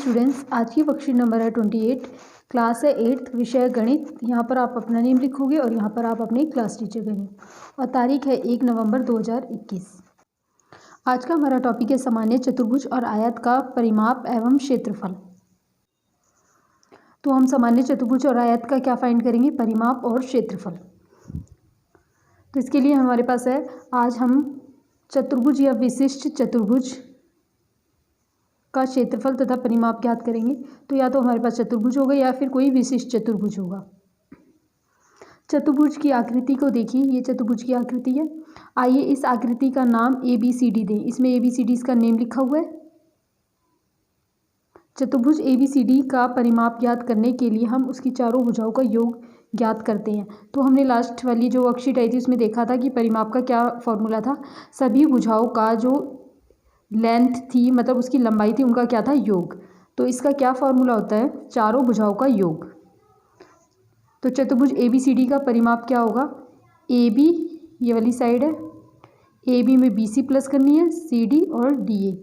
Students, आज की worksheet number है 28। क्लास है 8th, विषय गणित। यहाँ पर आप अपना नेम लिखोगे और यहाँ पर आप अपनी क्लास टीचर का नेम, और तारीख है 1 नवंबर 2021। आज का हमारा टॉपिक है सामान्य चतुर्भुज और आयत का परिमाप एवं क्षेत्रफल। तो हम सामान्य चतुर्भुज और आयत का क्या फाइंड करेंगे? परिमाप और क्षेत्रफल। तो इसके लिए हमारे पास है, आज हम चतुर्भुज या विशिष्ट चतुर्भुज का क्षेत्रफल तथा परिमाप ज्ञात करेंगे। तो या तो हमारे पास चतुर्भुज होगा या फिर कोई विशिष्ट चतुर्भुज होगा। चतुर्भुज की आकृति को देखिए, ये चतुर्भुज की आकृति है। आइए इस आकृति का नाम ABCD दें। इसमें ABCD इसका नेम लिखा हुआ है। चतुर्भुज ABCD का परिमाप ज्ञात करने के लिए हम उसकी चारों भुजाओं का योग ज्ञात करते हैं। तो हमने लास्ट वाली जो वर्कशीट आई थी उसमें देखा था कि परिमाप का क्या फॉर्मूला था। सभी भुजाओं का जो लेंथ थी, मतलब उसकी लंबाई थी, उनका क्या था? योग। तो इसका क्या फॉर्मूला होता है? चारों भुजाओं का योग। तो चतुर्भुज ABCD का परिमाप क्या होगा? AB ये वाली साइड है, AB में BC प्लस करनी है, CD और DA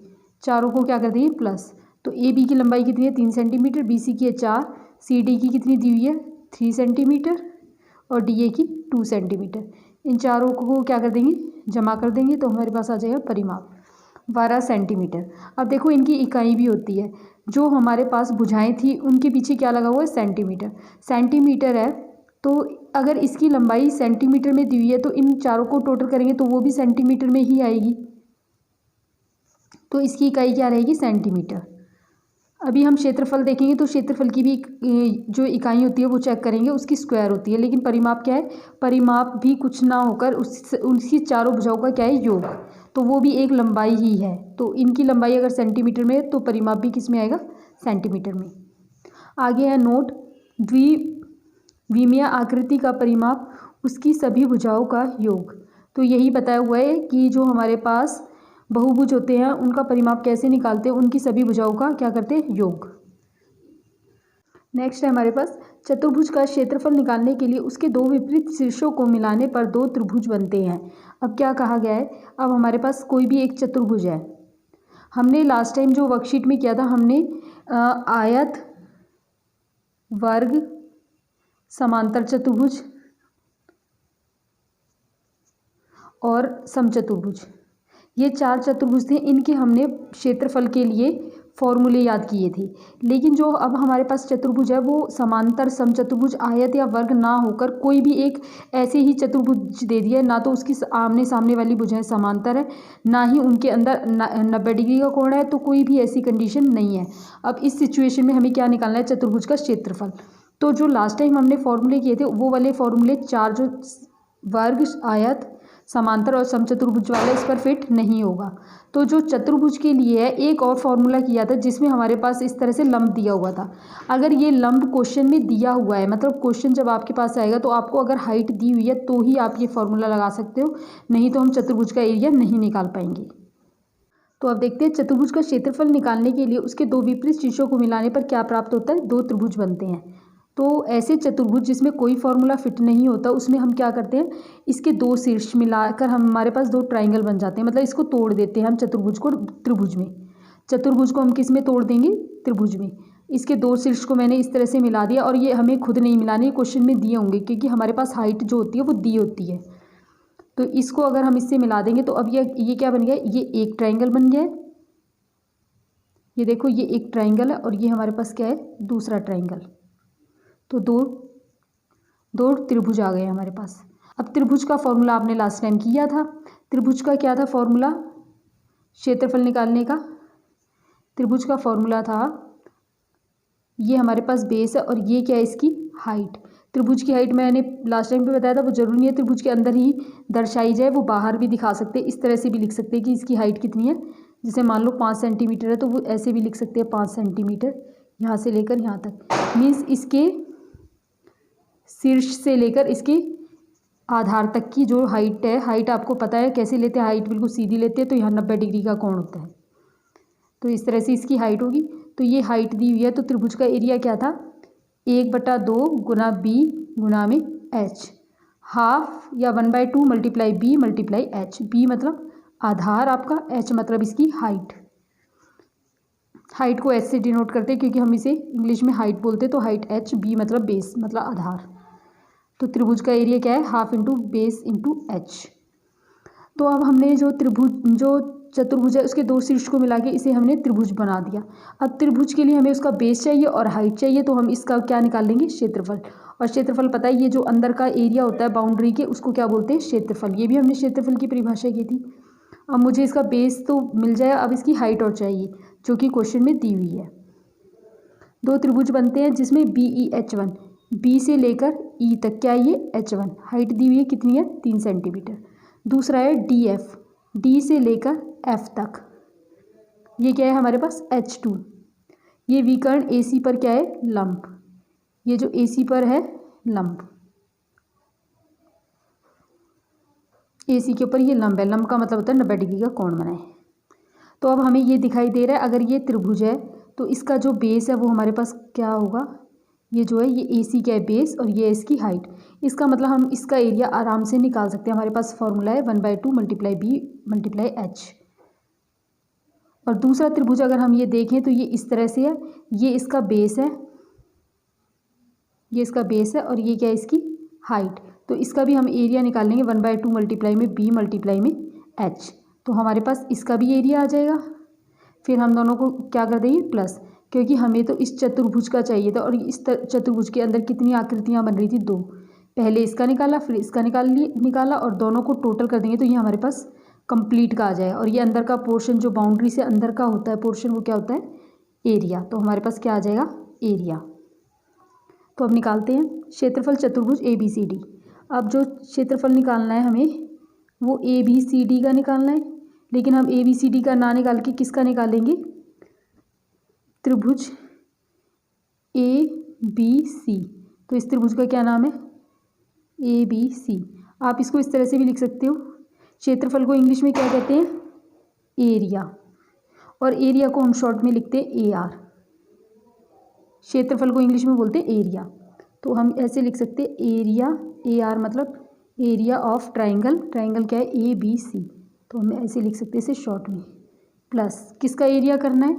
चारों को क्या कर देंगे? प्लस। तो AB की लंबाई कितनी है? 3 सेंटीमीटर, BC की है 4, CD की कितनी दी हुई है? 3 सेंटीमीटर और DA की 2 सेंटीमीटर। इन चारों को क्या कर देंगे? जमा कर देंगे तो हमारे पास आ जाएगा परिमाप 12 सेंटीमीटर। अब देखो इनकी इकाई भी होती है। जो हमारे पास भुजाएं थी उनके पीछे क्या लगा हुआ है? सेंटीमीटर। सेंटीमीटर है तो अगर इसकी लंबाई सेंटीमीटर में दी हुई है तो इन चारों को टोटल करेंगे तो वो भी सेंटीमीटर में ही आएगी। तो इसकी इकाई क्या रहेगी? सेंटीमीटर। अभी हम क्षेत्रफल देखेंगे तो क्षेत्रफल की भी जो इकाई होती है वो चेक करेंगे, उसकी स्क्वायर होती है। लेकिन परिमाप क्या है? परिमाप भी कुछ ना होकर उसकी चारों भुजाओं का क्या है? योग। तो वो भी एक लंबाई ही है। तो इनकी लंबाई अगर सेंटीमीटर में है तो परिमाप भी किस में आएगा? सेंटीमीटर में। आगे है नोट, द्विविमीय आकृति का परिमाप उसकी सभी भुजाओं का योग। तो यही बताया हुआ है कि जो हमारे पास बहुभुज होते हैं उनका परिमाप कैसे निकालते हैं? उनकी सभी भुजाओं का क्या करते हैं? योग। नेक्स्ट है हमारे पास, चतुर्भुज का क्षेत्रफल निकालने के लिए उसके दो विपरीत शीर्षों को मिलाने पर दो त्रिभुज बनते हैं। अब क्या कहा गया है? अब हमारे पास कोई भी एक चतुर्भुज है। हमने लास्ट टाइम जो वर्कशीट में किया था, हमने आयत, वर्ग, समांतर चतुर्भुज और समचतुर्भुज, ये 4 चतुर्भुज थे। इनके हमने क्षेत्रफल के लिए फॉर्मूले याद किए थे। लेकिन जो अब हमारे पास चतुर्भुज है वो समांतर, समचतुर्भुज, आयत या वर्ग ना होकर कोई भी एक ऐसे ही चतुर्भुज दे दिया है। ना तो उसकी आमने सामने वाली भुजाएं समांतर है, ना ही उनके अंदर 90 डिग्री का कोण है। तो कोई भी ऐसी कंडीशन नहीं है। अब इस सिचुएशन में हमें क्या निकालना है? चतुर्भुज का क्षेत्रफल। तो जो लास्ट टाइम हमने फॉर्मूले किए थे वो वाले फॉर्मूले 4, जो वर्ग, आयत, समांतर और समचतुर्भुज वाला, इस पर फिट नहीं होगा। तो जो चतुर्भुज के लिए है एक और फॉर्मूला किया था जिसमें हमारे पास इस तरह से लंब दिया हुआ था। अगर ये लंब क्वेश्चन में दिया हुआ है, मतलब क्वेश्चन जब आपके पास आएगा तो आपको अगर हाइट दी हुई है तो ही आप ये फॉर्मूला लगा सकते हो, नहीं तो हम चतुर्भुज का एरिया नहीं निकाल पाएंगे। तो अब देखते हैं चतुर्भुज का क्षेत्रफल निकालने के लिए उसके दो विपरीत शीर्षों को मिलाने पर क्या प्राप्त होता है? दो त्रिभुज बनते हैं। तो ऐसे चतुर्भुज जिसमें कोई फॉर्मूला फिट नहीं होता उसमें हम क्या करते हैं? इसके दो शीर्ष मिलाकर हमारे पास दो ट्राइंगल बन जाते हैं। मतलब इसको तोड़ देते हैं हम चतुर्भुज को त्रिभुज में। चतुर्भुज को हम किस में तोड़ देंगे? त्रिभुज में। इसके दो शीर्ष को मैंने इस तरह से मिला दिया, और ये हमें खुद नहीं मिलाने, क्वेश्चन में दिए होंगे क्योंकि हमारे पास हाइट जो होती है वो दी होती है। तो इसको अगर हम इससे मिला देंगे तो अब ये क्या बन गया? ये एक ट्राइंगल बन गया। ये देखो, ये एक ट्राइंगल है और ये हमारे पास क्या है? दूसरा ट्राइंगल। तो दो त्रिभुज आ गए हमारे पास। अब त्रिभुज का फॉर्मूला आपने लास्ट टाइम किया था। त्रिभुज का क्या था फॉर्मूला क्षेत्रफल निकालने का? त्रिभुज का फॉर्मूला था, ये हमारे पास बेस है और ये क्या है? इसकी हाइट। त्रिभुज की हाइट मैंने लास्ट टाइम पे बताया था, वो जरूरी नहीं है त्रिभुज के अंदर ही दर्शाई जाए, वो बाहर भी दिखा सकते हैं। इस तरह से भी लिख सकते हैं कि इसकी हाइट कितनी है। जैसे मान लो 5 सेंटीमीटर है तो वो ऐसे भी लिख सकते हैं 5 सेंटीमीटर, यहाँ से लेकर यहाँ तक। मीन्स इसके शीर्ष से लेकर इसके आधार तक की जो हाइट है, हाइट आपको पता है कैसे लेते हैं? हाइट बिल्कुल सीधी लेते हैं तो यहाँ 90 डिग्री का कोण होता है। तो इस तरह से इसकी हाइट होगी। तो ये हाइट दी हुई है। तो त्रिभुज का एरिया क्या था? 1/2 गुना बी गुना में एच, हाफ या 1/2 multiply B multiply H. B मतलब आधार आपका, एच मतलब इसकी हाइट। हाइट को एच से डिनोट करते हैं क्योंकि हम इसे इंग्लिश में हाइट बोलते हैं, तो हाइट एच, बी मतलब बेस मतलब आधार। तो त्रिभुज का एरिया क्या है, half into base into H. तो अब हमने जो चतुर्भुज है उसके दो शीर्ष को मिला के इसे हमने त्रिभुज बना दिया। अब त्रिभुज के लिए हमें उसका बेस चाहिए और हाइट चाहिए, तो हम इसका क्या निकाल लेंगे, क्षेत्रफल। और क्षेत्रफल पता है, ये जो अंदर का एरिया होता है बाउंड्री के उसको क्या बोलते हैं, क्षेत्रफल। ये भी हमने क्षेत्रफल की परिभाषा की थी। अब मुझे इसका बेस तो मिल जाए, अब इसकी हाइट और चाहिए जो कि क्वेश्चन में दी हुई है। दो त्रिभुज बनते हैं जिसमें B E H one, B से लेकर ई तक क्या है, ये एच वन, हाइट दी हुई है कितनी है, 3 सेंटीमीटर। दूसरा है डी एफ, डी से लेकर एफ तक, ये क्या है हमारे पास एच टू। ये विकर्ण ए सी पर क्या है, लंब, ये जो ए सी पर है लंब, ए सी के ऊपर ये लंब है। लंब का मतलब होता है 90 डिग्री का कोण बनाए। तो अब हमें ये दिखाई दे रहा है, अगर ये त्रिभुज है तो इसका जो बेस है वो हमारे पास क्या होगा, ये जो है ये ए सी का है बेस और ये इसकी हाइट। इसका मतलब हम इसका एरिया आराम से निकाल सकते हैं। हमारे पास फॉर्मूला है 1/2 मल्टीप्लाई बी मल्टीप्लाई एच। और दूसरा त्रिभुज अगर हम ये देखें तो ये इस तरह से है, ये इसका बेस है, ये इसका बेस है और ये क्या है, इसकी हाइट। तो इसका भी हम एरिया निकाल लेंगे 1/2 मल्टीप्लाई में बी मल्टीप्लाई में एच। तो हमारे पास इसका भी एरिया आ जाएगा। फिर हम दोनों को क्या कर देंगे, प्लस, क्योंकि हमें तो इस चतुर्भुज का चाहिए था और इस चतुर्भुज के अंदर कितनी आकृतियाँ बन रही थी, 2। पहले इसका निकाला फिर इसका निकाला और दोनों को टोटल कर देंगे तो ये हमारे पास कंप्लीट का आ जाएगा। और ये अंदर का पोर्शन जो बाउंड्री से अंदर का होता है पोर्शन, वो क्या होता है, एरिया। तो हमारे पास क्या आ जाएगा, एरिया। तो अब निकालते हैं क्षेत्रफल चतुर्भुज ए बी सी डी। अब जो क्षेत्रफल निकालना है हमें वो ए बी सी डी का निकालना है, लेकिन हम ए बी सी डी का ना निकाल के किसका निकालेंगे, त्रिभुज ए बी सी। तो इस त्रिभुज का क्या नाम है, ए बी सी। आप इसको इस तरह से भी लिख सकते हो। क्षेत्रफल को इंग्लिश में क्या कहते हैं, एरिया, और एरिया को हम शॉर्ट में लिखते हैं ए आर। क्षेत्रफल को इंग्लिश में बोलते हैं एरिया। तो हम ऐसे लिख सकते हैं एरिया, ए आर मतलब एरिया ऑफ ट्राइंगल। ट्राइंगल क्या है, ए बी सी। तो हम ऐसे लिख सकते हैं इसे शॉर्ट में, प्लस किसका एरिया करना है,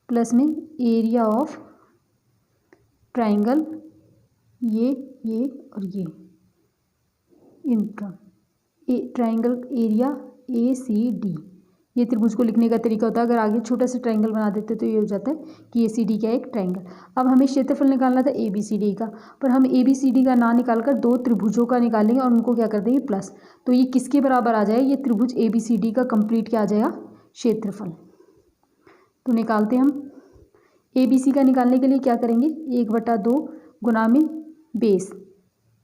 प्लस में एरिया ऑफ ट्राइंगल, ये और ये, इनका triangle area A C D. ये त्रिभुज को लिखने का तरीका होता है। अगर आगे छोटा सा ट्राइंगल बना देते तो ये हो जाता है कि ए सी डी क्या है, एक ट्राइंगल। अब हमें क्षेत्रफल निकालना था ए बी सी डी का, पर हम ए बी सी डी का ना निकाल कर दो त्रिभुजों का निकालेंगे और उनको क्या कर देंगे, प्लस। तो ये किसके बराबर आ जाए, ये त्रिभुज ए बी सी डी का कंप्लीट क्या आ जाएगा, क्षेत्रफल। तो निकालते हैं हम ए बी सी का। निकालने के लिए क्या करेंगे, 1/2 गुना में बेस।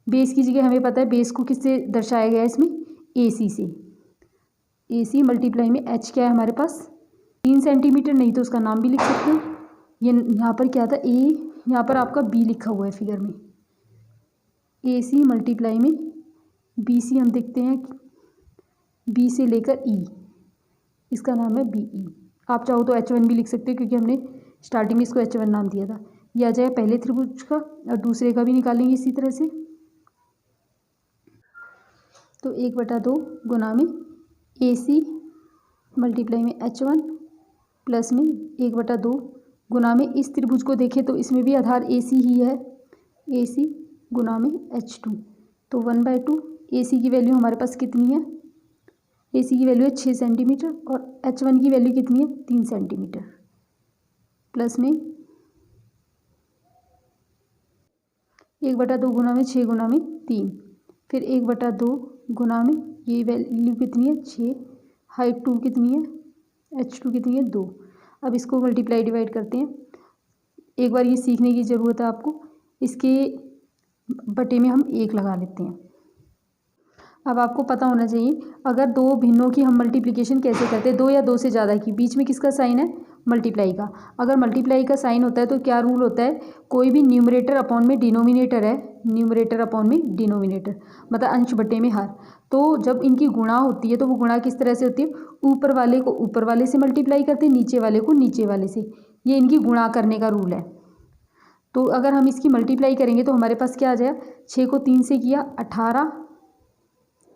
बेस की जगह हमें पता है बेस को किससे दर्शाया गया है इसमें, ए सी से। ए सी मल्टीप्लाई में एच क्या है हमारे पास, 3 सेंटीमीटर, नहीं तो उसका नाम भी लिख सकते हो। ये यहाँ पर क्या था, ए, यहाँ पर आपका बी लिखा हुआ है फिगर में। ए सी मल्टीप्लाई में बी सी, हम देखते हैं बी से लेकर ई, इसका नाम है बी ई। आप चाहो तो H1 भी लिख सकते हो क्योंकि हमने स्टार्टिंग में इसको H1 नाम दिया था। ये आ जाएगा पहले त्रिभुज का, और दूसरे का भी निकालेंगे इसी तरह से। तो 1/2 गुना में ए सी मल्टीप्लाई में H1 प्लस में 1/2 गुना में इस त्रिभुज को देखें तो इसमें भी आधार ए सी ही है, ए सी गुना में H2। तो 1/2 ए सी की वैल्यू हमारे पास कितनी है, ए सी की वैल्यू है 6 सेंटीमीटर और H1 की वैल्यू कितनी है, 3 सेंटीमीटर, प्लस में 1/2 गुना में 6 गुना में 3, फिर 1/2 गुना में ये वैल्यू कितनी है 6, हाइट 2 कितनी है, H2 कितनी है 2। अब इसको मल्टीप्लाई डिवाइड करते हैं। एक बार ये सीखने की ज़रूरत है आपको, इसके बटे में हम 1 लगा लेते हैं। अब आपको पता होना चाहिए अगर दो भिन्नों की हम मल्टीप्लिकेशन कैसे करते हैं, 2 या 2 से ज़्यादा की, बीच में किसका साइन है, मल्टीप्लाई का। अगर मल्टीप्लाई का साइन होता है तो क्या रूल होता है, कोई भी न्यूमरेटर अपॉन में डिनोमिनेटर है, न्यूमरेटर अपॉन में डिनोमिनेटर मतलब अंश बटे में हर। तो जब इनकी गुणा होती है तो वो गुणा किस तरह से होती है, ऊपर वाले को ऊपर वाले से मल्टीप्लाई करते हैं, नीचे वाले को नीचे वाले से। ये इनकी गुणा करने का रूल है। तो अगर हम इसकी मल्टीप्लाई करेंगे तो हमारे पास क्या आ जाएगा, 6 को 3 से किया 18,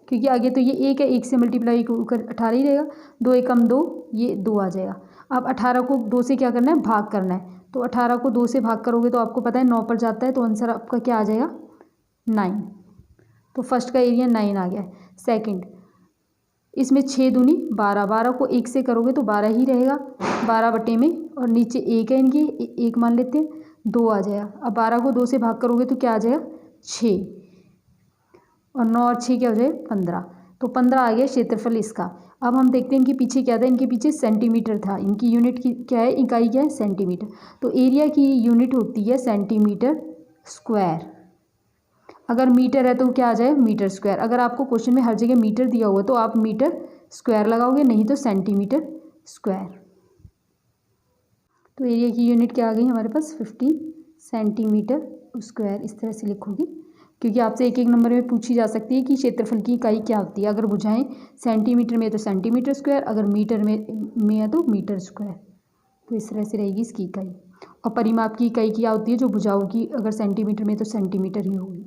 क्योंकि आगे तो ये 1 है, 1 से मल्टीप्लाई कर 18 ही रहेगा, 2 एकम 2, ये 2 आ जाएगा। अब 18 को 2 से क्या करना है, भाग करना है। तो 18 को 2 से भाग करोगे तो आपको पता है 9 पर जाता है, तो आंसर आपका क्या आ जाएगा, 9। तो फर्स्ट का एरिया 9 आ गया है। सेकंड, इसमें 6 दूनी 12, 12 को 1 से करोगे तो 12 ही रहेगा, 12 बटे में, और नीचे 1 है इनकी, 1 मान लेते हैं, 2 आ जाएगा। अब 12 को 2 से भाग करोगे तो क्या आ जाएगा, 6, और 9 और 6 क्या हो जाएगा, 15। तो 15 आ गया क्षेत्रफल इसका। अब हम देखते हैं इनके पीछे क्या था, इनके पीछे सेंटीमीटर था, इनकी यूनिट की क्या है, इकाई क्या है, सेंटीमीटर। तो एरिया की यूनिट होती है सेंटीमीटर स्क्वायर। अगर मीटर है तो क्या आ जाए, मीटर स्क्वायर। अगर आपको क्वेश्चन में हर जगह मीटर दिया हुआ है तो आप मीटर स्क्वायर लगाओगे, नहीं तो सेंटीमीटर स्क्वायर। तो एरिया की यूनिट क्या आ गई हमारे पास, 15 सेंटीमीटर स्क्वायर। इस तरह से लिखोगे, क्योंकि आपसे एक एक नंबर में पूछी जा सकती है कि क्षेत्रफल की इकाई क्या होती है। अगर बुझाएं सेंटीमीटर में तो सेंटीमीटर स्क्वायर, अगर मीटर में है तो मीटर स्क्वायर। तो इस तरह से रहेगी इसकी इकाई। और परिमाप की इकाई क्या होती है, जो भुजाओं की, अगर सेंटीमीटर में तो सेंटीमीटर ही होगी।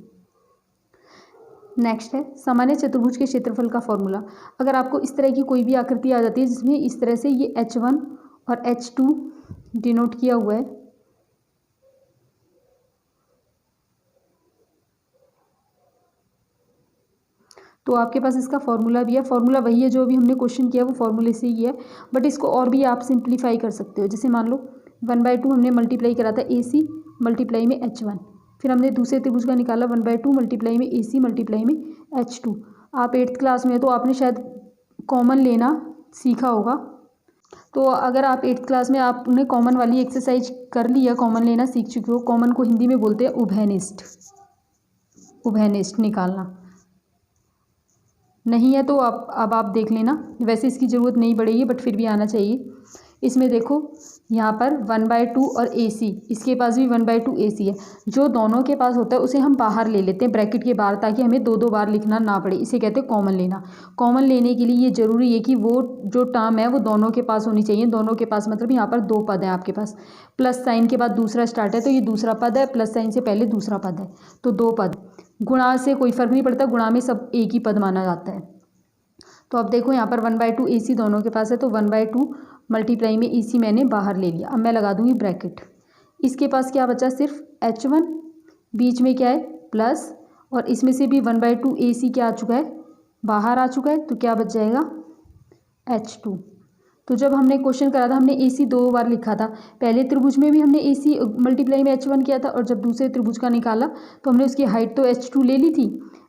नेक्स्ट है सामान्य चतुर्भुज के क्षेत्रफल का फॉर्मूला। अगर आपको इस तरह की कोई भी आकृति आ जाती है जिसमें इस तरह से ये H1 और H2 डिनोट किया हुआ है, तो आपके पास इसका फॉर्मूला भी है। फॉर्मूला वही है जो अभी हमने क्वेश्चन किया, वो फॉर्मूले से ही है, बट इसको और भी आप सिंप्लीफाई कर सकते हो। जैसे मान लो 1/2 हमने मल्टीप्लाई करा था AC मल्टीप्लाई में H1, फिर हमने दूसरे त्रिभुज का निकाला 1/2 मल्टीप्लाई में AC मल्टीप्लाई में H2। आप 8th क्लास में हो तो आपने शायद कॉमन लेना सीखा होगा। तो अगर आप 8th क्लास में आपने कॉमन वाली एक्सरसाइज कर ली है, कॉमन लेना सीख चुके हो। कॉमन को हिंदी में बोलते हैं उभयनिष्ठ, उभयनिष्ठ निकालना। नहीं है तो अब आप देख लेना, वैसे इसकी ज़रूरत नहीं पड़ेगी बट फिर भी आना चाहिए। इसमें देखो यहाँ पर 1/2 और AC, इसके पास भी 1/2 AC है। जो दोनों के पास होता है उसे हम बाहर ले लेते हैं ब्रैकेट के बाहर, ताकि हमें दो दो बार लिखना ना पड़े। इसे कहते हैं कॉमन लेना। कॉमन लेने के लिए ये ज़रूरी है कि वो जो टर्म है वो दोनों के पास होनी चाहिए। दोनों के पास मतलब यहाँ पर 2 पद हैं आपके पास, प्लस साइन के बाद दूसरा स्टार्ट है तो ये दूसरा पद है, प्लस साइन से पहले दूसरा पद है, तो 2 पद। गुणा से कोई फ़र्क नहीं पड़ता, गुणा में सब एक ही पद माना जाता है। तो अब देखो यहाँ पर 1/2 AC दोनों के पास है, तो 1/2 मल्टीप्लाई में AC मैंने बाहर ले लिया। अब मैं लगा दूंगी ब्रैकेट। इसके पास क्या बचा, सिर्फ H1, बीच में क्या है प्लस, और इसमें से भी 1/2 AC क्या आ चुका है, बाहर आ चुका है, तो क्या बच जाएगा H2। तो जब हमने क्वेश्चन करा था हमने AC 2 बार लिखा था। पहले त्रिभुज में भी हमने AC मल्टीप्लाई में H1 किया था, और जब दूसरे त्रिभुज का निकाला तो हमने उसकी हाइट तो H2 ले ली थी,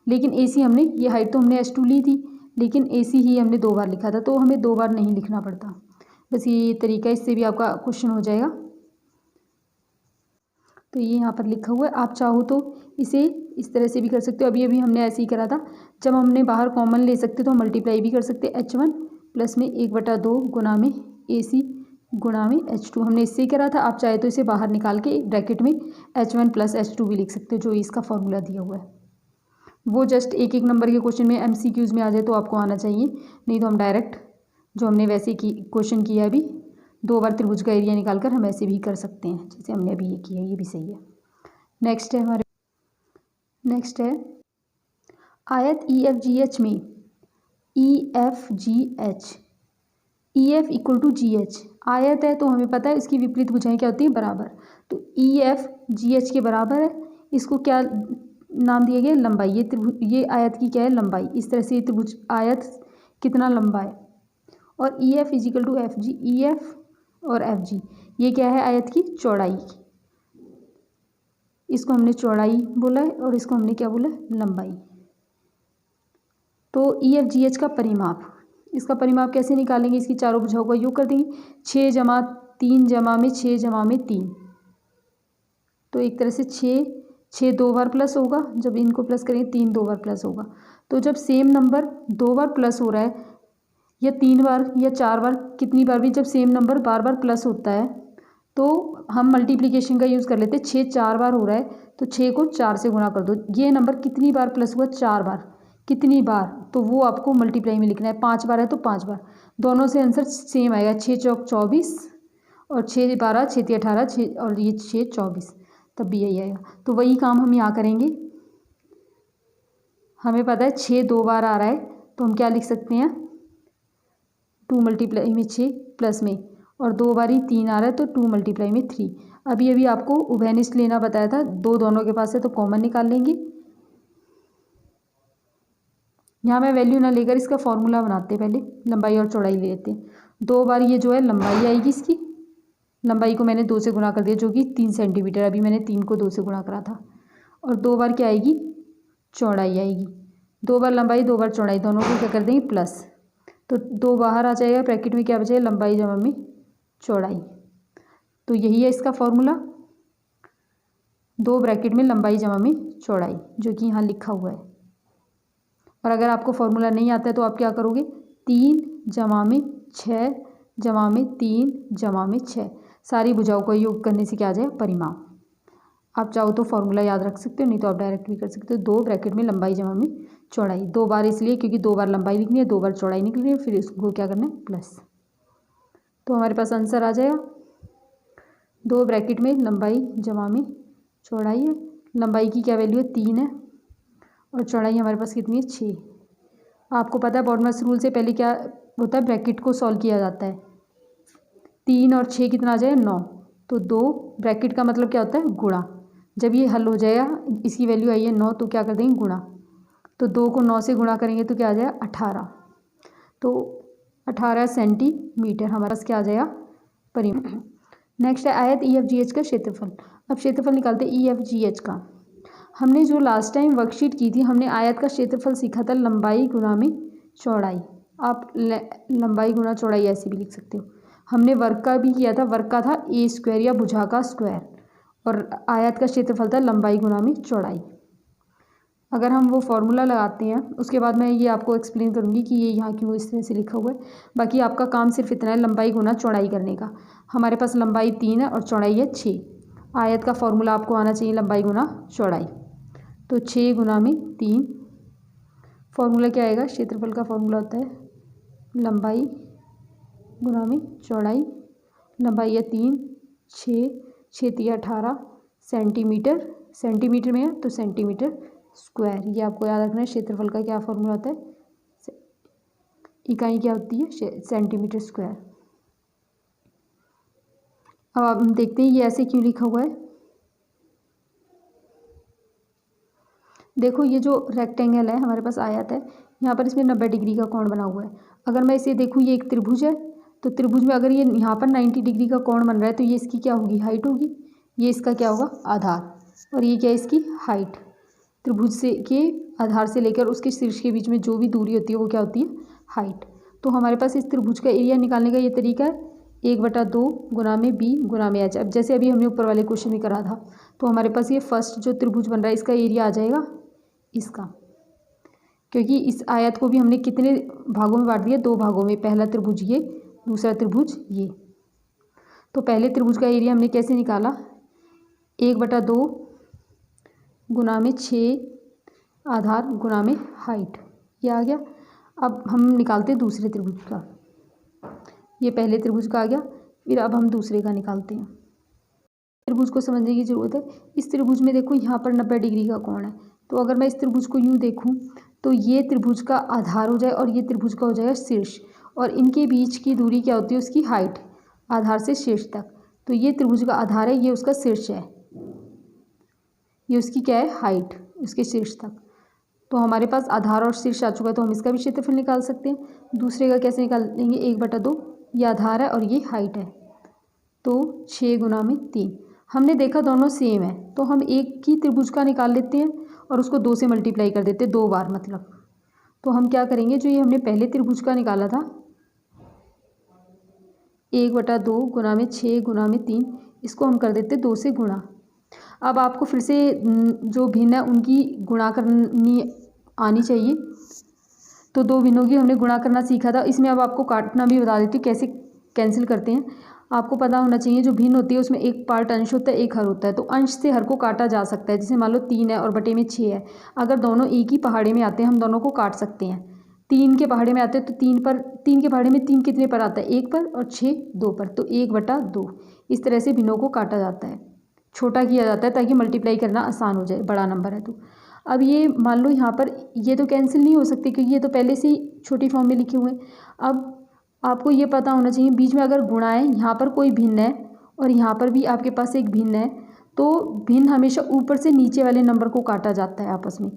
लेकिन AC हमने, ये हाइट तो हमने H2 ली थी, लेकिन AC ही हमने 2 बार लिखा था, तो हमें 2 बार नहीं लिखना पड़ता। बस ये तरीका, इससे भी आपका क्वेश्चन हो जाएगा। तो ये यहाँ पर लिखा हुआ है, आप चाहो तो इसे इस तरह से भी कर सकते हो। अभी अभी हमने ऐसे ही करा था। जब हमने बाहर कॉमन ले सकते तो हम मल्टीप्लाई भी कर सकते, H1 प्लस में 1/2 गुना में AC गुणा में H2, हमने इससे ही करा था। आप चाहे तो इसे बाहर निकाल के ब्रैकेट में H1 प्लस H2 भी लिख सकते हो, जो इसका फॉर्मूला दिया हुआ है। वो जस्ट एक एक नंबर के क्वेश्चन में MCQs में आ जाए तो आपको आना चाहिए, नहीं तो हम डायरेक्ट जो हमने वैसे की क्वेश्चन किया अभी 2 बार त्रिभुज का एरिया निकाल कर हम ऐसे भी कर सकते हैं, जैसे हमने अभी ये किया, ये भी सही है। नेक्स्ट है आयत EFGH में EFGH, EF equal to GH। आयत है तो हमें पता है इसकी विपरीत भुजाएं क्या होती है, बराबर। तो EFGH के बराबर है। इसको क्या नाम दिया गया, लंबाई। ये आयत की क्या है, लंबाई। इस तरह से ये त्रिभुज आयत कितना लंबा है। और EF is equal to FG, EF और FG ये क्या है, आयत की चौड़ाई। इसको हमने चौड़ाई बोला है और इसको हमने क्या बोला है, लंबाई। तो EFGH का परिमाप, इसका परिमाप कैसे निकालेंगे, इसकी चारों भुजाओं का योग कर देंगे, 6 जमा 3 जमा में 6 जमा में 3। तो एक तरह से 6 2 बार प्लस होगा, जब इनको प्लस करेंगे 3 2 बार प्लस होगा। तो जब सेम नंबर 2 बार प्लस हो रहा है, या 3 बार या 4 बार, कितनी बार भी जब सेम नंबर बार बार प्लस होता है तो हम मल्टीप्लिकेशन का यूज़ कर लेते हैं। 6 4 बार हो रहा है तो 6 को 4 से गुणा कर दो। ये नंबर कितनी बार प्लस हुआ, 4 बार, कितनी बार, तो वो आपको मल्टीप्लाई में लिखना है। 5 बार है तो 5 बार, दोनों से आंसर सेम आएगा। 6 चौक 24 और 6 12 6 3 18 6 और ये 6 24, तब भी यही आएगा। तो वही काम हम यहाँ करेंगे। हमें पता है 6 2 बार आ रहा है तो हम क्या लिख सकते हैं, 2 मल्टीप्लाई में 6 प्लस में, और 2 बारी 3 आ रहा है तो 2 मल्टीप्लाई में 3। अभी अभी आपको उभयनिष्ठ लेना बताया था, दोनों के पास है तो कॉमन निकाल लेंगे। यहाँ मैं वैल्यू ना लेकर इसका फॉर्मूला बनाते हैं, पहले लंबाई और चौड़ाई ले लेते हैं। 2 बार ये जो है लंबाई आएगी, इसकी लंबाई को मैंने 2 से गुणा कर दिया जो कि 3 सेंटीमीटर, अभी मैंने 3 को 2 से गुणा करा था। और 2 बार क्या आएगी, चौड़ाई आएगी। 2 बार लंबाई 2 बार चौड़ाई, दोनों को क्या कर देंगे प्लस, तो 2 बाहर आ जाएगा, ब्रैकेट में क्या बचेगा लंबाई जमा में चौड़ाई। तो यही है इसका फॉर्मूला, 2 ब्रैकेट में लंबाई जमा में चौड़ाई, जो कि यहाँ लिखा हुआ है। और अगर आपको फॉर्मूला नहीं आता है तो आप क्या करोगे, 3 जमा में 6 जमा में 3 जमा में 6, सारी भुजाओं का योग करने से क्या आ जाएगा परिमाप। आप चाहो तो फॉर्मूला याद रख सकते हो, नहीं तो आप डायरेक्ट भी कर सकते हो। 2 ब्रैकेट में लंबाई जमा में चौड़ाई, 2 बार इसलिए क्योंकि 2 बार लंबाई लिखनी है, 2 बार चौड़ाई निकलनी है, फिर इसको क्या करना है प्लस। तो हमारे पास आंसर आ जाएगा 2 ब्रैकेट में लंबाई जमा में चौड़ाई है। लंबाई की क्या वैल्यू है 3 है और चौड़ाई हमारे पास कितनी है 6। आपको पता है बॉडमस रूल से पहले क्या होता है, ब्रैकेट को सॉल्व किया जाता है। 3 और 6 कितना आ जाएगा 9, तो 2 ब्रैकेट का मतलब क्या होता है गुणा। जब ये हल हो जाएगा, इसकी वैल्यू आई है 9 तो क्या कर देंगे गुणा, तो 2 को 9 से गुणा करेंगे तो क्या आ जाएगा 18, तो 18 सेंटीमीटर हमारे पास क्या आ जाएगा परिमाप। नेक्स्ट है आयत EFGH का क्षेत्रफल। अब क्षेत्रफल निकालते हैं EFGH का। हमने जो लास्ट टाइम वर्कशीट की थी, हमने आयत का क्षेत्रफल सीखा था लंबाई गुणा में चौड़ाई। आप लंबाई गुणा चौड़ाई ऐसे भी लिख सकते हो। हमने वर्ग का भी किया था, वर्ग का था A² या भुजा का स्क्वायर, और आयत का क्षेत्रफल था लंबाई गुणा में चौड़ाई। अगर हम वो फॉर्मूला लगाते हैं उसके बाद मैं ये आपको एक्सप्लेन करूँगी कि ये यहाँ क्यों इस तरह से लिखा हुआ है। बाकी आपका काम सिर्फ इतना है लंबाई गुणा चौड़ाई करने का। हमारे पास लंबाई 3 है और चौड़ाई है 6। आयत का फॉर्मूला आपको आना चाहिए लंबाई गुणा चौड़ाई, तो 6 गुणा में 3। फॉर्मूला क्या आएगा, क्षेत्रफल का फॉर्मूला होता है लंबाई गुणा में चौड़ाई। लंबाई है 3, 6 3 18 सेंटीमीटर, सेंटीमीटर में है तो सेंटीमीटर स्क्वायर। ये आपको याद रखना है। क्षेत्रफल का क्या फॉर्मूला होता है, इकाई क्या होती है सेंटीमीटर स्क्वायर। अब हम देखते हैं ये ऐसे क्यों लिखा हुआ है। देखो ये जो रेक्टेंगल है हमारे पास आयत है, यहाँ पर इसमें 90 डिग्री का कोण बना हुआ है। अगर मैं इसे देखूँ, ये एक त्रिभुज है, तो त्रिभुज में अगर ये यहाँ पर 90 डिग्री का कोण बन रहा है तो ये इसकी क्या होगी हाइट होगी, ये इसका क्या होगा आधार, और ये क्या है इसकी हाइट। त्रिभुज से के आधार से लेकर उसके शीर्ष के बीच में जो भी दूरी होती है वो क्या होती है हाइट। तो हमारे पास इस त्रिभुज का एरिया निकालने का ये तरीका है 1/2 गुणा में B गुणा में H। अब जैसे अभी हमने ऊपर वाले क्वेश्चन में करा था, तो हमारे पास ये फर्स्ट जो त्रिभुज बन रहा है इसका एरिया आ जाएगा इसका, क्योंकि इस आयत को भी हमने कितने भागों में बांट दिया, 2 भागों में। पहला त्रिभुज ये, दूसरा त्रिभुज ये। तो पहले त्रिभुज का एरिया हमने कैसे निकाला, 1/2 गुणा में 6 आधार गुणा में हाइट, ये आ गया। अब हम निकालते हैं दूसरे त्रिभुज का। ये पहले त्रिभुज का आ गया, फिर अब हम दूसरे का निकालते हैं। त्रिभुज को समझने की ज़रूरत है। इस त्रिभुज में देखो यहाँ पर 90 डिग्री का कोण है, तो अगर मैं इस त्रिभुज को यूँ देखूँ तो ये त्रिभुज का आधार हो जाए और ये त्रिभुज का हो जाएगा शीर्ष, और इनके बीच की दूरी क्या होती है उसकी हाइट, आधार से शीर्ष तक। तो ये त्रिभुज का आधार है, ये उसका शीर्ष है, ये उसकी क्या है हाइट, उसके शीर्ष तक। तो हमारे पास आधार और शीर्ष आ चुका है, तो हम इसका भी क्षेत्रफल निकाल सकते हैं। दूसरे का कैसे निकाल लेंगे, 1/2, ये आधार है और ये हाइट है, तो 6 गुणा में 3। हमने देखा दोनों सेम है, तो हम एक ही त्रिभुज का निकाल लेते हैं और उसको 2 से मल्टीप्लाई कर देते हैं 2 बार मतलब। तो हम क्या करेंगे, जो ये हमने पहले त्रिभुज का निकाला था 1/2 गुणा में 6 गुणा में 3, इसको हम कर देते 2 से गुणा। अब आपको फिर से जो भिन्न है उनकी गुणा करनी आनी चाहिए, तो 2 भिन्नों की हमने गुणा करना सीखा था। इसमें अब आपको काटना भी बता देती हूँ कैसे कैंसिल करते हैं। आपको पता होना चाहिए जो भिन्न होती है उसमें एक पार्ट अंश होता है, एक हर होता है, तो अंश से हर को काटा जा सकता है। जैसे मान लो 3 है और बटे में 6 है, अगर दोनों एक ही पहाड़े में आते हैं हम दोनों को काट सकते हैं। 3 के पहाड़े में आते हैं तो 3 के पहाड़े में 3 कितने पर आता है, 1 पर, और 6 2 पर, तो 1/2। इस तरह से भिन्नों को काटा जाता है, छोटा किया जाता है ताकि मल्टीप्लाई करना आसान हो जाए, बड़ा नंबर है तो। अब ये मान लो यहाँ पर ये तो कैंसिल नहीं हो सकते क्योंकि ये तो पहले से ही छोटी फॉर्म में लिखे हुए हैं। अब आपको ये पता होना चाहिए बीच में अगर गुणा है, यहाँ पर कोई भिन्न है और यहाँ पर भी आपके पास एक भिन्न है, तो भिन्न हमेशा ऊपर से नीचे वाले नंबर को काटा जाता है आपस में।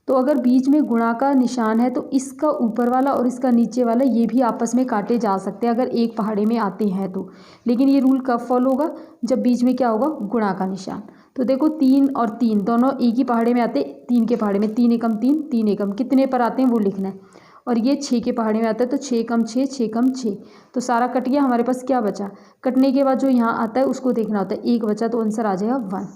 तो अगर बीच में गुणा का निशान है तो इसका ऊपर वाला और इसका नीचे वाला ये भी आपस में काटे जा सकते हैं अगर एक पहाड़े में आते हैं तो। लेकिन ये रूल कब फॉलो होगा, जब बीच में क्या होगा, गुणा का निशान। तो देखो 3 और 3 दोनों एक ही पहाड़े में आते, 3 के पहाड़े में 3 एकम 3, 3 एकम कितने पर आते हैं वो लिखना है। और ये 6 के पहाड़े में आता है तो 6 कम 6, 6 कम 6, तो सारा कट गया। हमारे पास क्या बचा, कटने के बाद जो यहाँ आता है उसको देखना होता है, 1 बचा तो आंसर आ जाएगा 1।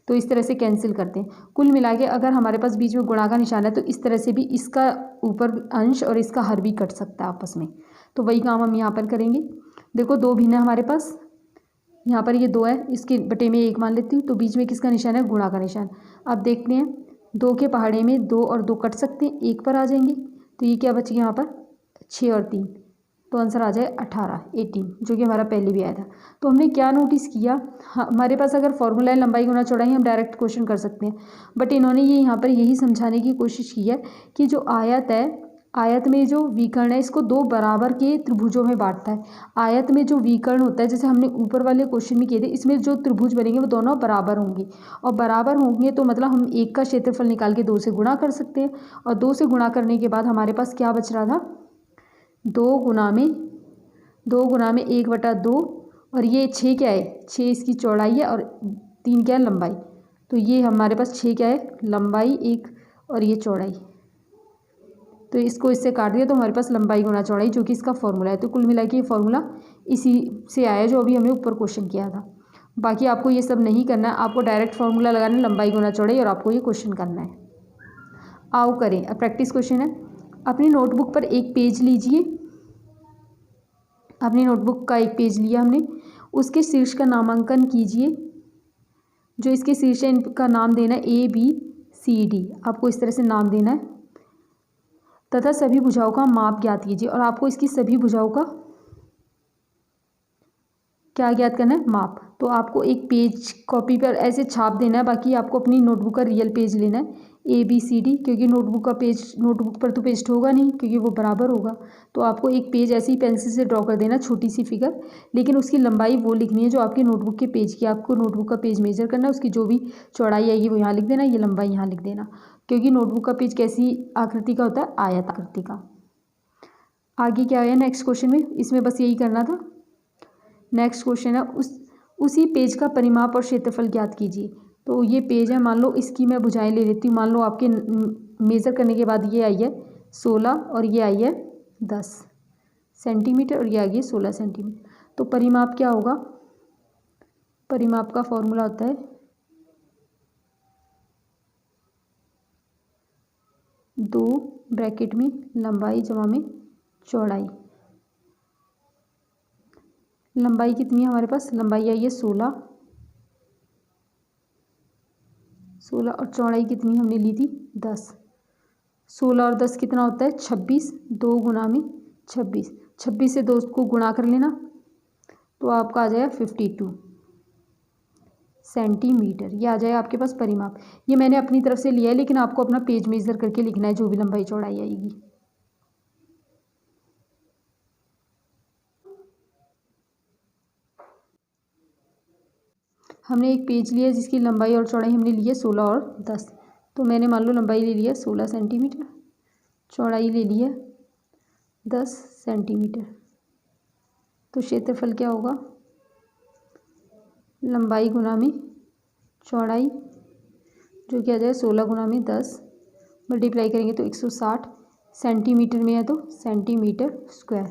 तो इस तरह से कैंसिल करते हैं। कुल मिला के अगर हमारे पास बीच में गुणा का निशान है तो इस तरह से भी इसका ऊपर अंश और इसका हर भी कट सकता है आपस में। तो वही काम हम यहाँ पर करेंगे। देखो 2 भिन्न है हमारे पास, यहाँ पर ये 2 है, इसके बटे में 1 मान लेती हूँ, तो बीच में किसका निशान है, गुणा का निशान। अब देखते हैं 2 के पहाड़े में 2 और 2 कट सकते हैं, 1 पर आ जाएंगे, तो ये क्या बच गया यहाँ पर 6 और 3, तो आंसर आ जाए 18 जो कि हमारा पहले भी आया था। तो हमने क्या नोटिस किया, हमारे पास अगर फॉर्मूला है लंबाई गुना चौड़ाई, हम डायरेक्ट क्वेश्चन कर सकते हैं, बट इन्होंने ये यहाँ पर यही समझाने की कोशिश की है कि जो आयत है, आयत में जो विकर्ण है इसको 2 बराबर के त्रिभुजों में बांटता है। आयत में जो विकर्ण होता है, जैसे हमने ऊपर वाले क्वेश्चन में किए थे, इसमें जो त्रिभुज बनेंगे वो दोनों बराबर होंगे, और बराबर होंगे तो मतलब हम एक का क्षेत्रफल निकाल के 2 से गुणा कर सकते हैं, और 2 से गुणा करने के बाद हमारे पास क्या बच रहा था, 2 गुना में 1/2, और ये 6 क्या है, 6 इसकी चौड़ाई है और 3 क्या है, लंबाई। तो ये हमारे पास 6 क्या है, लंबाई 1 और ये चौड़ाई, तो इसको इससे काट दिया तो हमारे पास लंबाई गुना चौड़ाई जो कि इसका फॉर्मूला है। तो कुल मिला के ये फॉर्मूला इसी से आया जो अभी हमने ऊपर क्वेश्चन किया था। बाकी आपको ये सब नहीं करना है, आपको डायरेक्ट फार्मूला लगाना है लंबाई गुना चौड़ाई और आपको ये क्वेश्चन करना है। आओ करें, अब प्रैक्टिस क्वेश्चन है। अपनी नोटबुक पर एक पेज लीजिए, अपनी नोटबुक का एक पेज लिया हमने, उसके शीर्ष का नामांकन कीजिए। जो इसके शीर्ष है इनका नाम देना है ABCD, आपको इस तरह से नाम देना है, तथा सभी भुजाओं का माप ज्ञात कीजिए। और आपको इसकी सभी भुजाओं का क्या ज्ञात करना है, माप। तो आपको एक पेज कॉपी पर ऐसे छाप देना है, बाकी आपको अपनी नोटबुक का रियल पेज लेना है ABCD, क्योंकि नोटबुक का पेज नोटबुक पर तो पेस्ट होगा नहीं क्योंकि वो बराबर होगा। तो आपको एक पेज ऐसे ही पेंसिल से ड्रॉ कर देना, छोटी सी फिगर, लेकिन उसकी लंबाई वो लिखनी है जो आपकी नोटबुक के पेज की, आपको नोटबुक का पेज मेजर करना है, उसकी जो भी चौड़ाई आएगी वो यहाँ लिख देना, ये लंबाई यहाँ लिख देना, क्योंकि नोटबुक का पेज कैसी आकृति का होता है, आयत आकृति का। आगे क्या है नेक्स्ट क्वेश्चन में, इसमें बस यही करना था। नेक्स्ट क्वेश्चन है उसी पेज का परिमाप और क्षेत्रफल ज्ञात कीजिए। तो ये पेज है, मान लो इसकी मैं भुजाएं ले लेती हूँ, मान लो आपके मेज़र करने के बाद ये आई है 16 और ये आई है 10 सेंटीमीटर और ये आ गई 16 सेंटीमीटर। तो परिमाप क्या होगा, परिमाप का फॉर्मूला होता है 2 ब्रैकेट में लंबाई जमा में चौड़ाई। लंबाई कितनी है हमारे पास, लंबाई आई है 16 और चौड़ाई कितनी हमने ली थी 10। 16 और 10 कितना होता है 26, 2 गुना में 26, 26 से 2 को गुणा कर लेना तो आपका आ जाएगा 52 सेंटीमीटर। ये आ जाएगा आपके पास परिमाप। ये मैंने अपनी तरफ से लिया है, लेकिन आपको अपना पेज मेजर करके लिखना है जो भी लंबाई चौड़ाई आएगी। हमने एक पेज लिया जिसकी लंबाई और चौड़ाई हमने ली है 16 और 10। तो मैंने मान लो लंबाई ले लिया 16 सेंटीमीटर, चौड़ाई ले लिया 10 सेंटीमीटर। तो क्षेत्रफल क्या होगा, लंबाई गुना में चौड़ाई जो कि आ जाए 16 गुना में 10, मल्टीप्लाई करेंगे तो 160 सेंटीमीटर में है तो सेंटीमीटर स्क्वायर,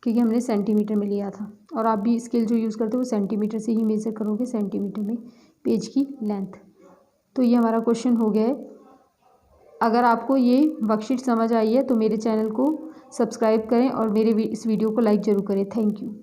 क्योंकि हमने सेंटीमीटर में लिया था। और आप भी स्केल जो यूज़ करते हो वो सेंटीमीटर से ही मेज़र करोगे, सेंटीमीटर में पेज की लेंथ। तो ये हमारा क्वेश्चन हो गया है। अगर आपको ये वर्कशीट समझ आई है तो मेरे चैनल को सब्सक्राइब करें और मेरे इस वीडियो को लाइक ज़रूर करें। Thank you.